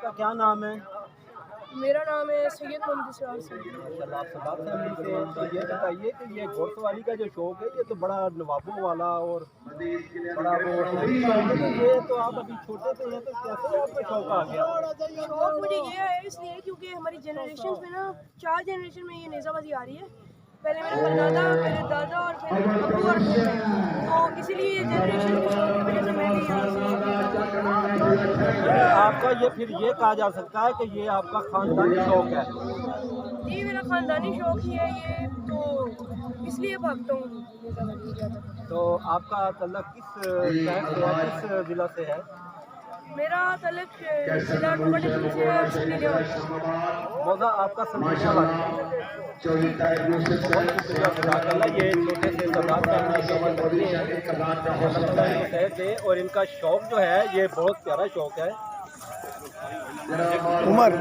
کا کیا نام ہے؟ میرا نام ہے سید محمد اسرار سے۔ ماشاءاللہ، آپ سباب فیملی سے ہیں۔ تو یہ بتائیے کہ یہ گھوڑ سواری کا جو شوق ہے یہ تو بڑا نوابوں والا اور بڑا وہ شوق ہے، تو یہ تو آپ ابھی چھوٹے سے ہیں، تو کیسے آپ کا شوق آ گیا؟ شوق مجھے یہ ہے اس لیے کیونکہ ہماری جنریشن میں نا 4 جنریشن میں یہ نیزہ بازی آ رہی ہے۔ پہلے میرا پردادا، میرے دادا اور پھر ابو اور پھر میں، تو اسی لیے یہ جنریشن کے شوق کی وجہ سے میں بھی یہاں سے۔ آپ کا یہ پھر یہ کہا جا سکتا ہے کہ یہ آپ کا خاندانی شوق ہے؟ جی میرا خاندانی شوق ہی ہے یہ، تو اس لیے بھاگتا ہوں نیزہ بازی زیادہ۔ تو آپ کا تعلق کس شہر سے ہے، کس ضلع سے ہے؟ میرا تعلق ضلع نوبہ ڈویژن سے ہے، سنڈیلیا والا۔ موضوع آپ کا سنڈیلیا والا ہے۔ یہ چھوٹے سے تعداد کا اور ان کا شوق جو ہے یہ بہت پیارا شوق ہے۔ عمر